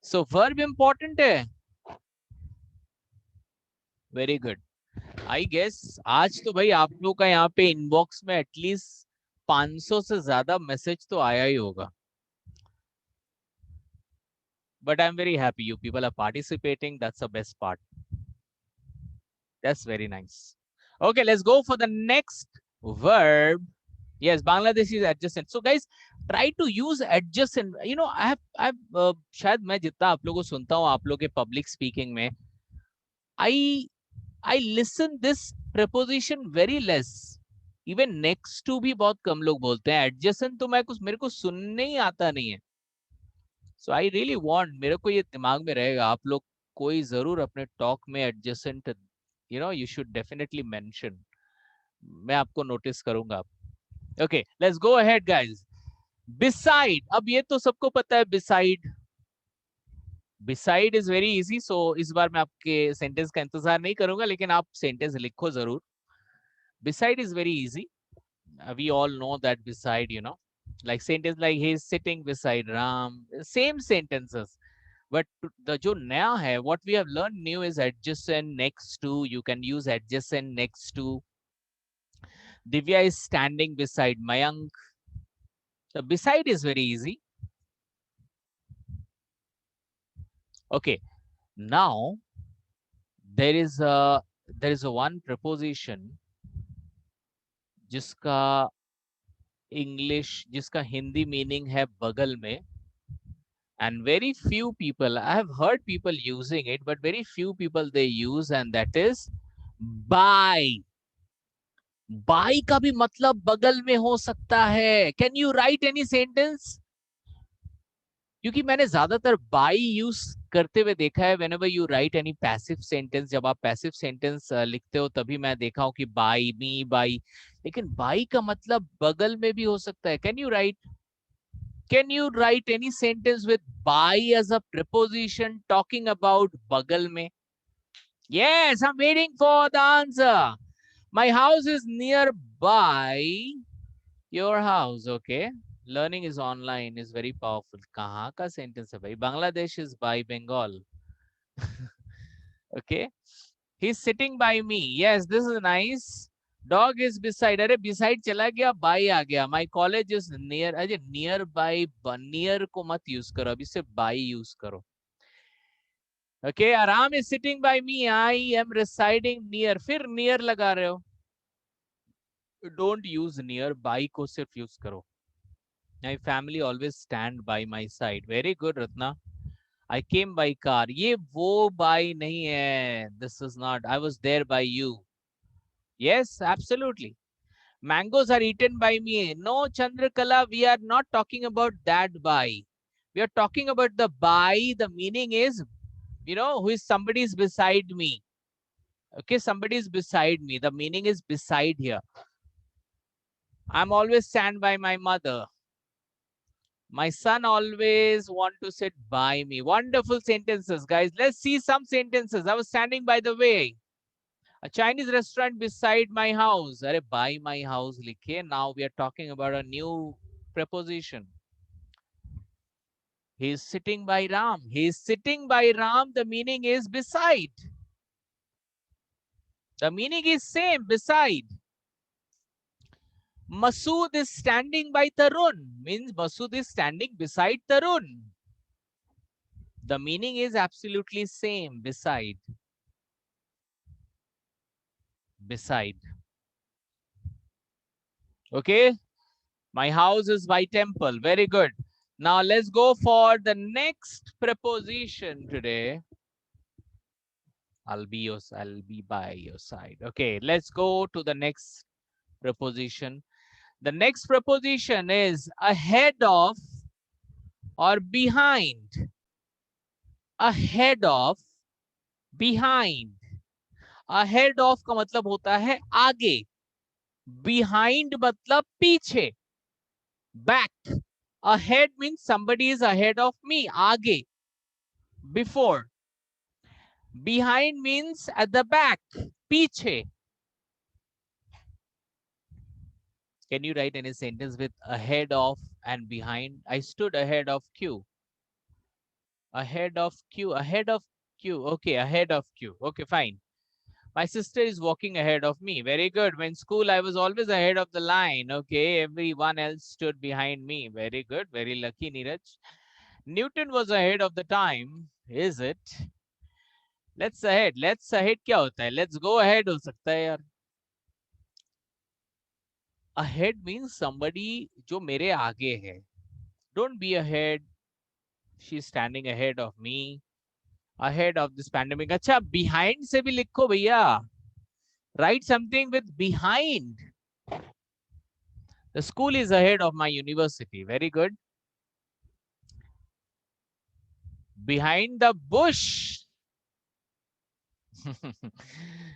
So verb important है. Very good. आई गेस आज तो भाई आप लोग का यहाँ पे इनबॉक्स में एटलीस्ट 500 से ज्यादा मैसेज तो आया ही होगा. But I'm very happy you people are participating. That's the best part. That's very nice. Okay, let's go for the next verb. Yes, Bangladesh is adjacent. So guys, try to use adjacent. You know, I've शायद मैं जितना आप लोगों को सुनता हूँ आप लोग के public speaking में, I listen this preposition very less. Even next to भी बहुत कम लोग बोलते हैं. Adjacent तो मैं कुछ मेरे को सुनने ही आता नहीं है. So I really want, मेरे को ये दिमाग में रहेगा. आप लोग कोई जरूर अपने टॉक में adjacent, you know, you should definitely mention. मैं आपको नोटिस करूंगा. Okay, let's go ahead guys. Beside, अब ये तो सबको पता है beside. Beside is very easy, so इस बार मैं आपके सेंटेंस का इंतजार नहीं करूंगा, लेकिन आप सेंटेंस लिखो जरूर. Beside is very easy. We all know that beside, you know, like sentence like he's sitting beside Ram, same sentences. But the jo naya hai, what we have learned new is adjacent, next to. You can use adjacent, next to. Divya is standing beside Mayank. The beside is very easy. Okay, now there is a one preposition जिसका English, जिसका Hindi meaning है बगल में. And very few people, I have heard people using it, but very few people they use, and that is by. By का भी मतलब बगल में हो सकता है. Can you write any sentence? क्योंकि मैंने ज्यादातर by यूज करते हुए देखा है. whenever you write any passive sentence, जब आप passive sentence लिखते हो तभी मैं देखा हूं कि by, me, by. लेकिन by का मतलब बगल में भी हो सकता है. Can you write any sentence with by as a preposition talking about bagal mein? Yes, I'm waiting for the answer. My house is nearby your house. Okay. Learning is online is very powerful. Kahan ka sentence hai bhai? Bangladesh is by Bengal. Okay. He's sitting by me. Yes, this is nice. Dog is beside. अरे beside चला गया, by आ गया. My college is near. अरे nearby, near को मत use करो. अभी से by use करो. Okay, Aram is sitting by me. I am residing near. फिर near लगा रहे हो. Don't use near. By को सिर्फ use करो. My family always stand by my side. Very good, Ratna. I came by car. ये वो by नहीं है. This is not. I was there by you. Yes, absolutely. Mangoes are eaten by me. No, Chandrakala, we are not talking about that by. We are talking about the by. The meaning is, you know, who is somebody is beside me. Okay, somebody is beside me. The meaning is beside here. I'm always stand by my mother. My son always want to sit by me. Wonderful sentences, guys. Let's see some sentences. I was standing by the way. A Chinese restaurant beside my house. Arey, by my house likhe. Now we are talking about a new preposition. He is sitting by Ram. He is sitting by Ram. The meaning is beside. The meaning is same, beside. Masood is standing by Tarun. Means Masood is standing beside Tarun. The meaning is absolutely same, beside. Beside. Okay. My house is by temple. Very good. Now let's go for the next preposition today. I'll be by your side. Okay, let's go to the next preposition. The next preposition is ahead of or behind. Ahead of, behind. Ahead of का मतलब होता है आगे. Behind मतलब पीछे. Back. Ahead means somebody is ahead of me. आगे. Before. Behind means at the back. Piche. Can you write any sentence with ahead of and behind? I stood ahead of Q. Ahead of Q. Ahead of Q. Okay, ahead of Q. Okay, fine. My sister is walking ahead of me. Very good. When school, I was always ahead of the line. Okay, everyone else stood behind me. Very good. Very lucky, Neeraj. Newton was ahead of the time. Is it? Let's ahead. Let's ahead क्या होता है? Let's go ahead हो सकता है यार. Ahead means somebody जो मेरे आगे है. Don't be ahead. She's standing ahead of me. Ahead of this pandemic. अच्छा behind से भी लिखो भैया. Write something with behind. The school is ahead of my university. Very good. Behind the bush.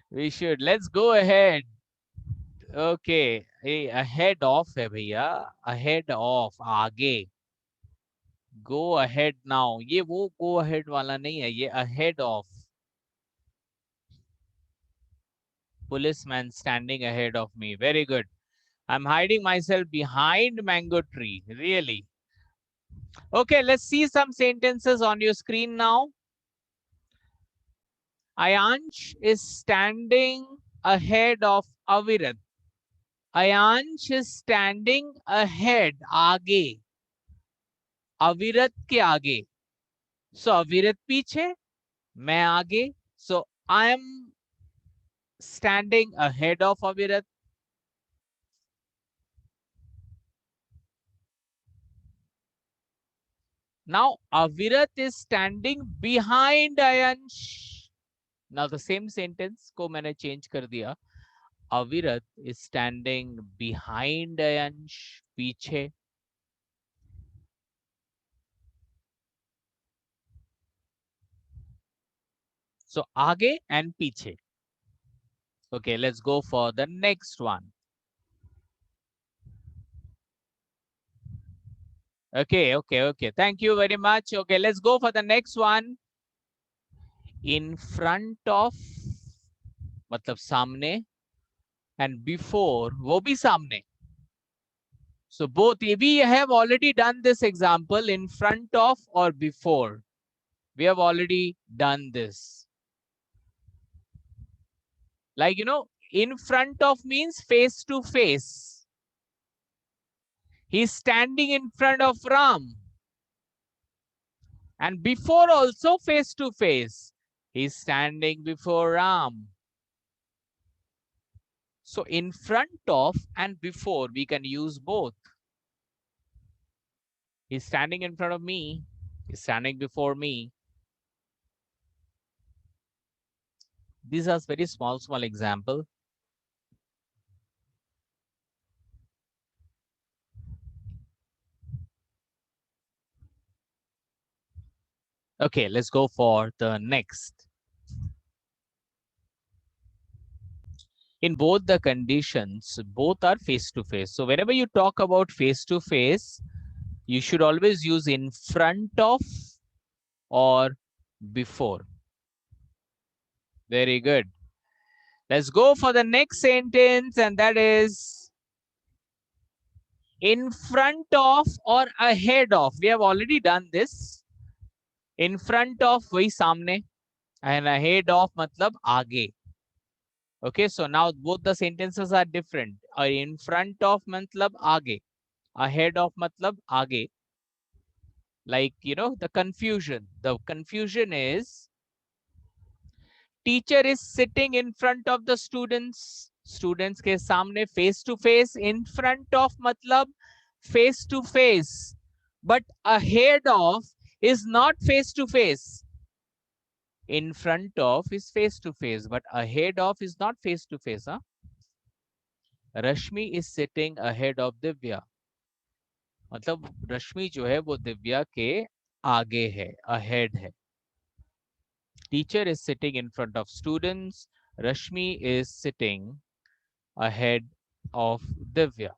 We should. Let's go ahead. Okay. Hey, ahead of है भैया. Ahead of. आगे. Go ahead now. ये वो go ahead वाला नहीं है. ये ahead of. Policeman standing ahead of me. Very good. I'm hiding myself behind mango tree. Really. Okay, let's see some sentences on your screen now. Ayansh is standing ahead of Avirat. Ayansh is standing ahead, आगे. अविरत के आगे. So अविरत पीछे, मैं आगे. So I am standing ahead of Avirat. Now Avirat is standing behind Ayansh. Now the same sentence को मैंने change कर दिया. Avirat is standing behind Ayansh, पीछे. So आगे and पीछे. Okay, let's go for the next one. Okay. Thank you very much. Okay, let's go for the next one. In front of, मतलब सामने, and before, वो भी सामने. So both, we have already done this example, in front of or before. We have already done this. Like, you know, in front of means face to face. He's standing in front of Ram. And before also face to face. He's standing before Ram. So in front of and before, we can use both. He's standing in front of me. He's standing before me. These are very small example. Okay, let's go for the next. In both the conditions, both are face to face. So whenever you talk about face to face, You should always use in front of or before. Very good. Let's go for the next sentence, and that is in front of or ahead of. We have already done this. In front of वही सामने, and ahead of मतलब आगे. Okay, so now both the sentences are different. In front of matlab aage, ahead of matlab aage. Like, you know, the confusion. The confusion is teacher is sitting in front of the students. Students ke samne face to face. In front of matlab face to face. But ahead of is not face to face. In front of is face to face, but ahead of is not face to face. Huh? Rashmi is sitting ahead of Divya. मतलब रश्मि जो है वो दिव्या के आगे है, ahead है. Teacher is sitting in front of students. Rashmi is sitting ahead of Divya.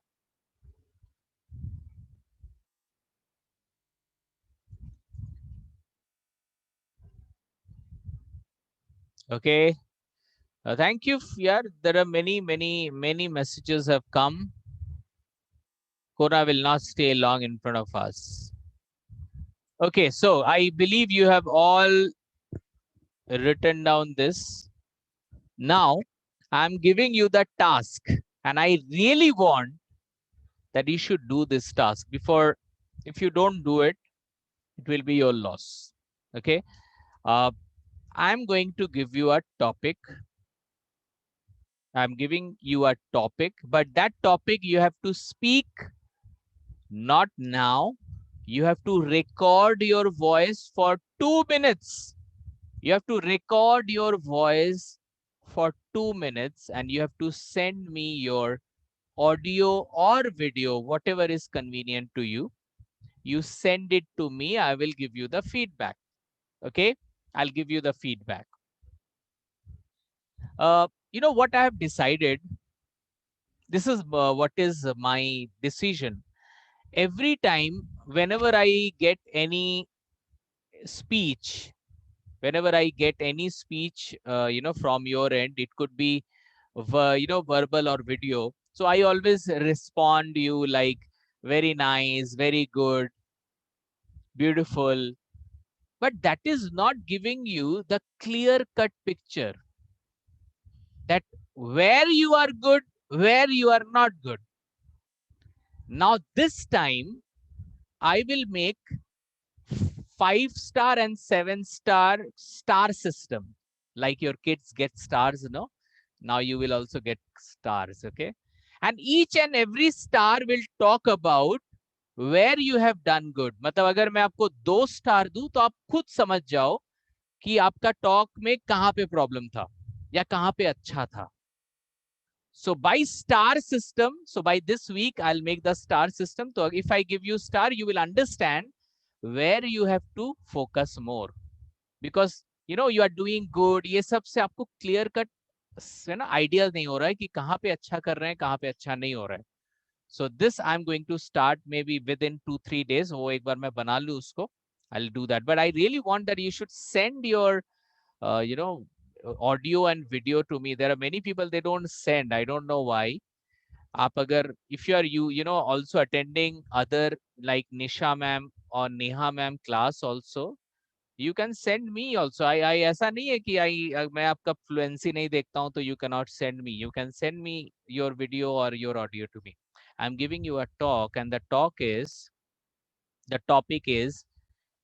Okay. Thank you. Yeah, there are many messages have come. Kora will not stay long in front of us. Okay, so I believe you have all written down this. Now, I'm giving you the task, and I really want that you should do this task before. If you don't do it, it will be your loss. Okay. I'm going to give you a topic. I'm giving you a topic, but that topic you have to speak not now. You have to record your voice for 2 minutes. You have to record your voice for 2 minutes, and you have to send me your audio or video, whatever is convenient to you. You send it to me. I will give you the feedback. Okay, I'll give you the feedback. You know what I have decided? This is what is my decision. Every time, whenever I get any speech, whenever I get any speech, you know, from your end, it could be, you know, verbal or video. So I always respond you like, very nice, very good, beautiful. But that is not giving you the clear cut picture that where you are good, where you are not good. Now this time I will make 5-star and 7-star system. Like your kids get stars, you know. Now you will also get stars, okay? And each and every star will talk about where you have done good. मतलब अगर मैं आपको 2 star दूं तो आप खुद समझ जाओ कि आपका टॉक में कहां पे प्रॉब्लम था या कहां पे अच्छा था. So by star system, so by this week, I'll make the star system. So if I give you star, you will understand where you have to focus more. Because, you know, you are doing good. ये सब से आपको clear cut है ना ideas नहीं हो रहा है कि कहाँ पे अच्छा कर रहे हैं, कहाँ पे अच्छा नहीं हो रहा है. So this I'm going to start maybe within 2-3 days. वो एक बार मैं बना लूँ उसको. I'll do that. But I really want that you should send your, you know, audio and video to me. There are many people, they don't send. I don't know why. आप अगर, if you are you know, also attending other like Nisha ma'am or Neha ma'am class also, you can send me also. I ऐसा नहीं है कि मैं आपका fluency नहीं देखता हूँ तो you cannot send me. You can send me your video or your audio to me. I'm giving you a talk, and the topic is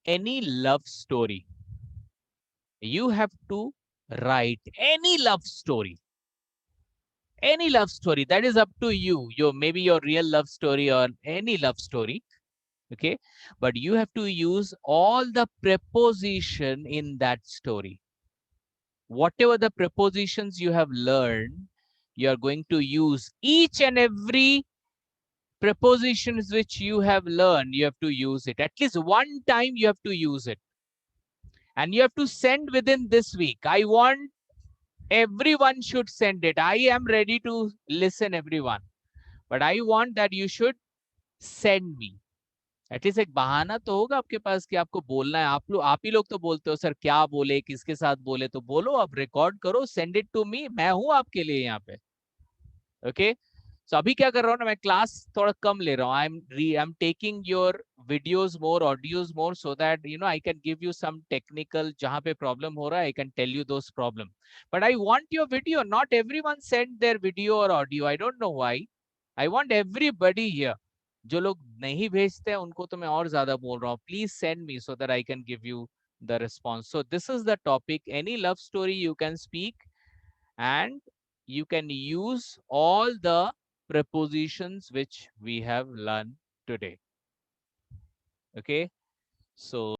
any love story. You have to write any love story. Any love story, that is up to you. Maybe your real love story or any love story. Okay, but you have to use all the preposition in that story. Whatever the prepositions you have learned, you are going to use each and every prepositions which you have learned. You have to use it at least one time. You have to use it, and you have to send within this week. I want everyone should send it. I am ready to listen everyone, but I want that you should send me. At least एक बहाना तो होगा आपके पास कि आपको बोलना है। आप ही लोग तो बोलते हो सर क्या बोले, किसके साथ बोले, तो बोलो, आप रिकॉर्ड करो, सेंड इट टू मी, मैं हूं आपके लिए यहाँ पे। ओके, सो अभी क्या कर रहा हूँ ना, मैं क्लास थोड़ा कम ले रहा हूँ। I am taking your videos more, audios more, so that you know I can give you some technical, जहां पे प्रॉब्लम हो रहा है I can tell you those problem. But I want your video, not everyone send their video और audio, I don't know why. I want everybody here. जो लोग नहीं भेजते हैं उनको तो मैं और ज्यादा बोल रहा हूँ, please send me so that I can give you the response. So this is the topic, any love story you can speak, and you can use all the prepositions which we have learned today. Okay, so